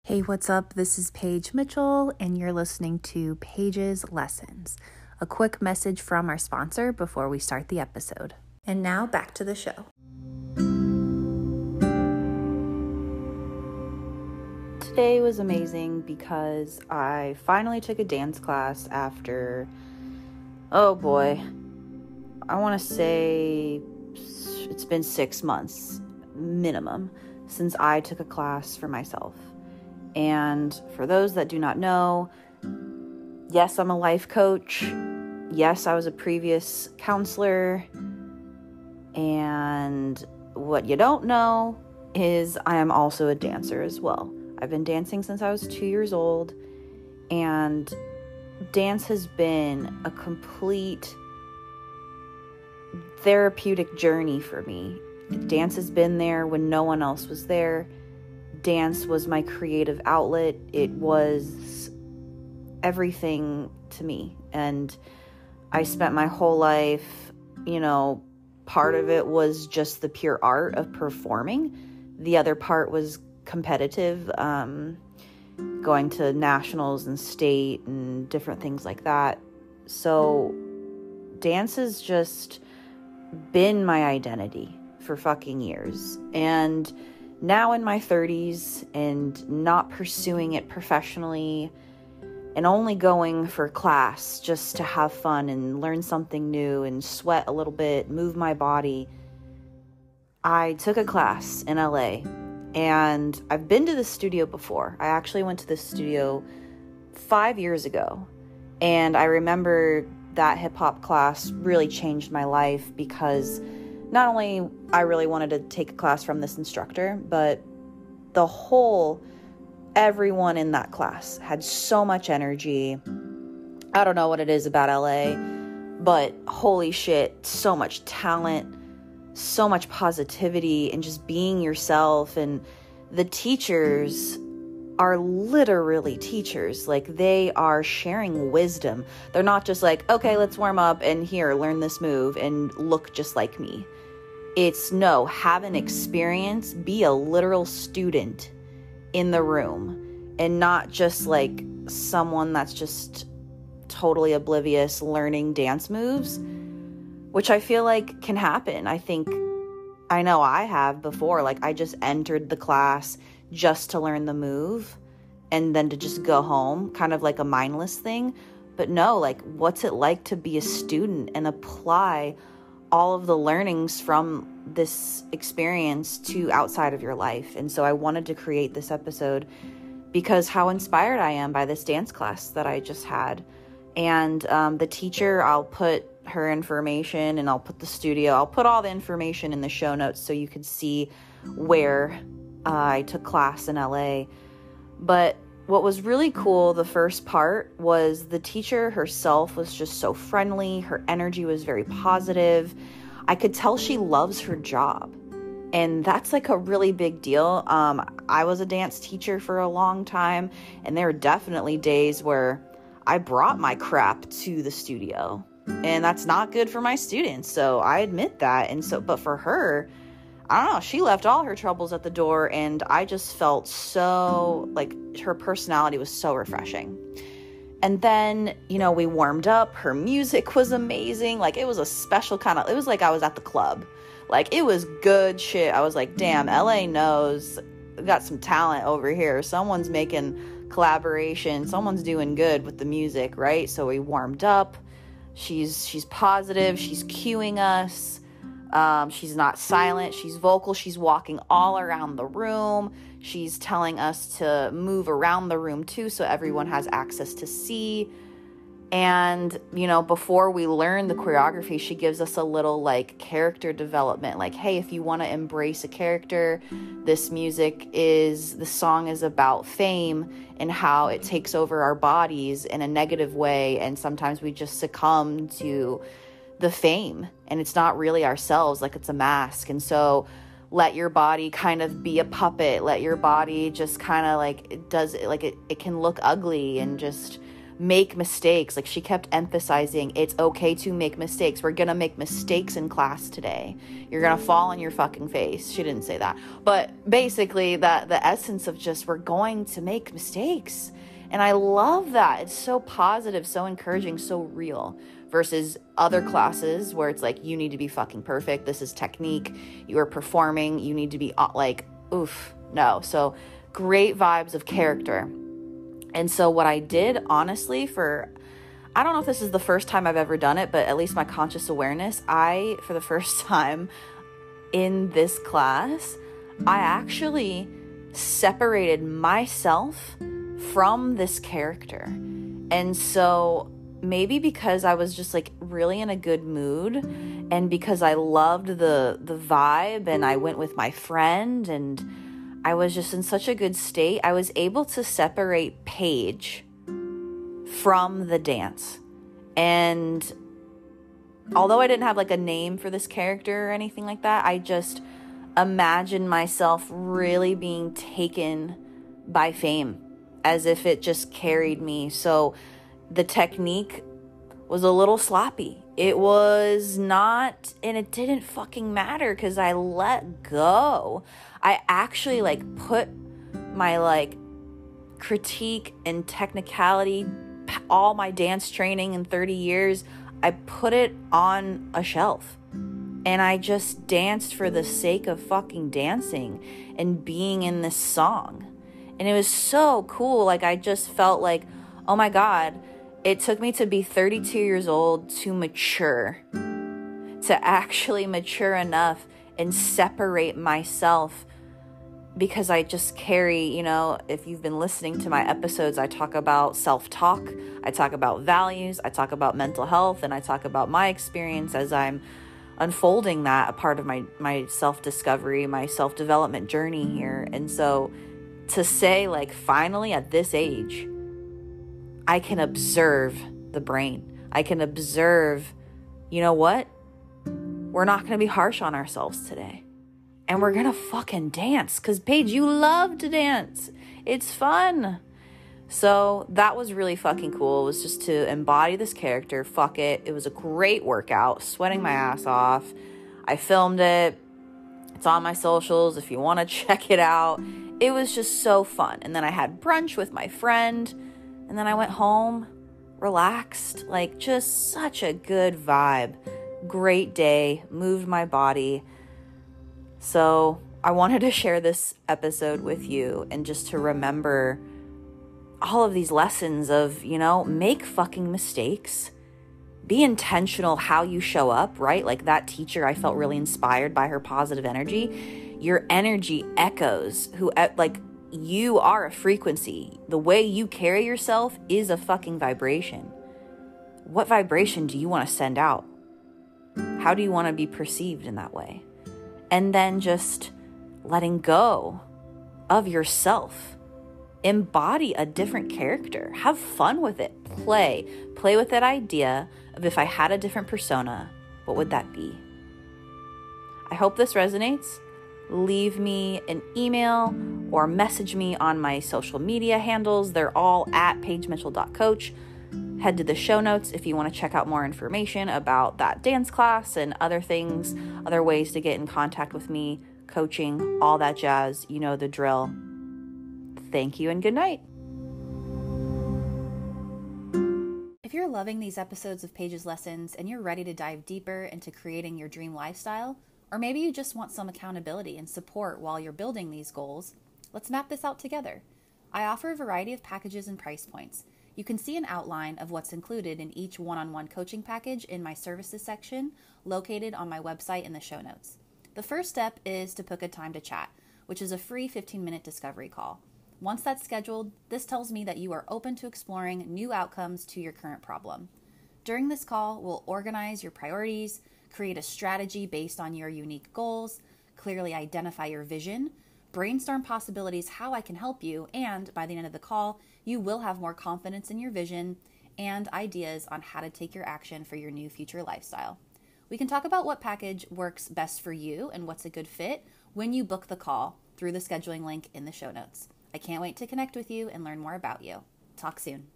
Hey, what's up? This is Paige Mitchell, and you're listening to Paige's Lessons, a quick message from our sponsor before we start the episode. And now back to the show. Today was amazing because I finally took a dance class after, I want to say it's been 6 months minimum since I took a class for myself. And for those that do not know, yes, I'm a life coach. Yes, I was a previous counselor. And what you don't know is I am also a dancer as well. I've been dancing since I was 2 years old. And dance has been a complete therapeutic journey for me. Dance has been there when no one else was there. Dance was my creative outlet. It was everything to me. And I spent my whole life, part of it was just the pure art of performing. The other part was competitive, going to nationals and state and different things like that. So dance has just been my identity for fucking years. And now in my 30s and not pursuing it professionally and only going for class just to have fun and learn something new and sweat a little bit, move my body, I took a class in LA. And I've been to the studio before. I actually went to the studio 5 years ago. And I remember that hip-hop class really changed my life because not only I really wanted to take a class from this instructor, but everyone in that class had so much energy. I don't know what it is about LA, but holy shit, so much talent, so much positivity, and just being yourself. And the teachers are literally teachers. Like, they are sharing wisdom. They're not just like, okay, let's warm up and here, learn this move and look just like me. It's no, have an experience, be a literal student in the room and not just like someone that's just totally oblivious learning dance moves, which I feel like can happen. I know I have before. Like, I just entered the class just to learn the move and then to just go home, kind of like a mindless thing. But no, like, what's it like to be a student and apply all of the learnings from this experience to outside of your life? And so I wanted to create this episode because how inspired I am by this dance class that I just had. And the teacher, I'll put her information and I'll put the studio, I'll put all the information in the show notes so you can see where I took class in LA. But what was really cool, the first part, was the teacher herself was just so friendly. Her energy was very positive. I could tell she loves her job. And that's like a really big deal. I was a dance teacher for a long time, and there were definitely days where I brought my crap to the studio. And that's not good for my students. So I admit that. But for her, I don't know, she left all her troubles at the door, and I just felt so, like, her personality was so refreshing. And then, we warmed up. Her music was amazing. Like, it was a special it was like I was at the club. Like, it was good shit. I was like, damn, LA knows. We got some talent over here. Someone's making collaboration. Someone's doing good with the music, right? So we warmed up. She's positive. She's cueing us. She's not silent. She's vocal. She's walking all around the room. She's telling us to move around the room too, so everyone has access to see. And, before we learn the choreography, she gives us a little like character development. Like, hey, if you want to embrace a character, the song is about fame and how it takes over our bodies in a negative way. And sometimes we just succumb to the fame, and it's not really ourselves, like it's a mask. And so let your body kind of be a puppet. Let your body just kind of like it can look ugly, and just make mistakes. Like, she kept emphasizing it's okay to make mistakes. We're gonna make mistakes in class today. You're gonna fall on your fucking face. She didn't say that, but basically the essence of just, we're going to make mistakes. And I love that. It's so positive, so encouraging, so real, versus other classes where it's like, you need to be fucking perfect. This is technique. You are performing. You need to be like, oof, no. So great vibes of character. And so what I did, honestly, I don't know if this is the first time I've ever done it, but at least my conscious awareness, for the first time in this class, I actually separated myself from this character. And so maybe because I was just like really in a good mood, and because I loved the vibe, and I went with my friend, and I was just in such a good state, I was able to separate Paige from the dance. And although I didn't have like a name for this character or anything like that, I just imagined myself really being taken by fame, as if it just carried me. So the technique was a little sloppy. It was not, and it didn't fucking matter because I let go. I actually like put my like critique and technicality, all my dance training in 30 years, I put it on a shelf. And I just danced for the sake of fucking dancing and being in this song. And it was so cool. Like, I just felt like, oh my God, it took me to be 32 years old to mature, to actually mature enough and separate myself, because I just carry, you know, if you've been listening to my episodes, I talk about self-talk, I talk about values, I talk about mental health, and I talk about my experience as I'm unfolding that, a part of my self-discovery, my self-development journey here. And so to say, like, finally at this age, I can observe the brain. I can observe, you know what? We're not going to be harsh on ourselves today. And we're going to fucking dance. Because, Paige, you love to dance. It's fun. So that was really fucking cool. It was just to embody this character. Fuck it. It was a great workout. Sweating my ass off. I filmed it. It's on my socials if you want to check it out. It was just so fun. And then I had brunch with my friend. And then I went home, relaxed. Like, just such a good vibe. Great day. Moved my body. So I wanted to share this episode with you, and just to remember all of these lessons of, you know, make fucking mistakes. Be intentional how you show up, right? Like that teacher, I felt really inspired by her positive energy. Your energy echoes like, you are a frequency. The way you carry yourself is a fucking vibration. What vibration do you want to send out? How do you want to be perceived in that way? And then just letting go of yourself. Embody a different character. Have fun with it. Play with that idea of, if I had a different persona, what would that be? I hope this resonates. Leave me an email or message me on my social media handles. They're all at paigemitchell.coach. Head to the show notes if you want to check out more information about that dance class and other things, other ways to get in contact with me, coaching, all that jazz. You know the drill. Thank you and good night. If you're loving these episodes of Paige's Lessons and you're ready to dive deeper into creating your dream lifestyle, or maybe you just want some accountability and support while you're building these goals, let's map this out together. I offer a variety of packages and price points. You can see an outline of what's included in each one-on-one coaching package in my services section, located on my website in the show notes. The first step is to book a time to chat, which is a free 15-minute discovery call. Once that's scheduled, this tells me that you are open to exploring new outcomes to your current problem. During this call, we'll organize your priorities, create a strategy based on your unique goals, clearly identify your vision, brainstorm possibilities how I can help you, and by the end of the call, you will have more confidence in your vision and ideas on how to take your action for your new future lifestyle. We can talk about what package works best for you and what's a good fit when you book the call through the scheduling link in the show notes. I can't wait to connect with you and learn more about you. Talk soon.